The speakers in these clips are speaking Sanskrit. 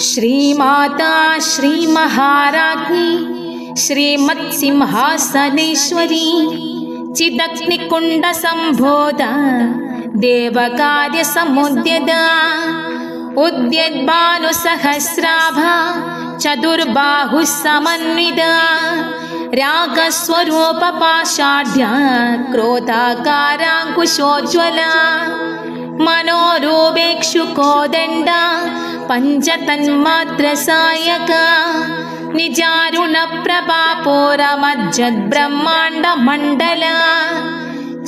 श्रीमाता श्रीमहाराज्ञी श्रीमत्सिंहासनेश्वरी चिदग्निकुण्डसम्भोदा देवकार्यसमुद्यता उद्यद्भानुसहस्राभा चतुर्बाहुः समन्विता रागस्वरूपपाषाढ्या क्रोधाकाराङ्कुशोज्ज्वला मनोरूपेक्षुकोदण्डा पञ्चतन्मात्रसायका निजारुणप्रभापूरमज्जद्ब्रह्माण्डमण्डला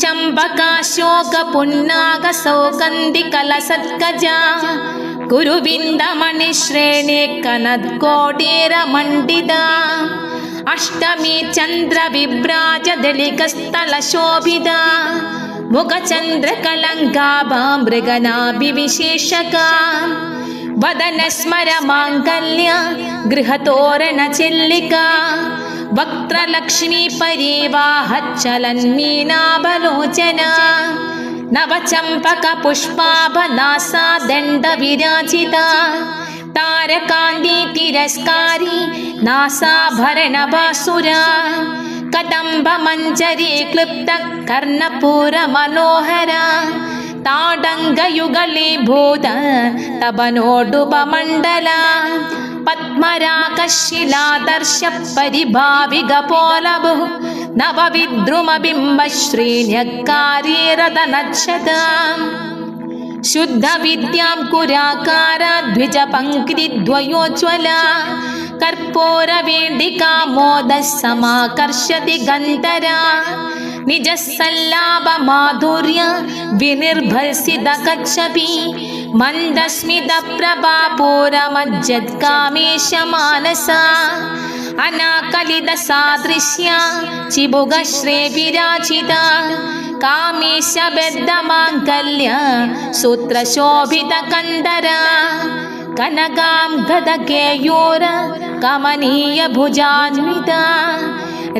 चम्पकाशोकपुन्नागसौगन्धिकलसत्कजा कुरुविन्दमणिश्रेणी कनत्कोटीरमण्डिता अष्टमी चन्द्रविभ्राजदलिकस्थलशोभिता मुखचन्द्रकलङ्काभा मृगनाभिविशेषका वदनस्मरमाङ्गल्य गृहतोरणचिल्लिका वक्त्रलक्ष्मी परिवाहच्चलन्मीनाभलोचना नवचम्पकपुष्पाभनासा दण्डविराजिता तारकान्ती तिरस्कारी नासाभरणभासुरा कदम्बमञ्जरी क्लृप्तः कर्णपूरमनोहरा ताडङ्गयुगलीभूत तबनोडुपमण्डला पद्मरागशिलादर्श परिभाविगपोलभुः नवविद्रुमबिम्बश्रीण्यकारीरदनच्छता शुद्धविद्यां कुराकारा द्विजपङ्क्तिद्वयोज्ज्वला कर्पूरवेदिका मोदः समाकर्षति गन्धरा निजसल्लाभमाधुर्य विनिर्भर्सितकच्छपि मन्दस्मितप्रभापूरमज्जत्कामेशमानसा अनाकलितसादृश्या चिबुगश्रेविराजिता कामेशबद्धमाङ्गल्य सूत्रशोभितकन्दरा कनकां गदकेयूर कमनीयभुजान्विता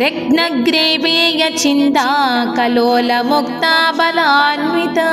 रत्नग्रेवेयचिन्ता कलोलमुक्ता बलान्विता।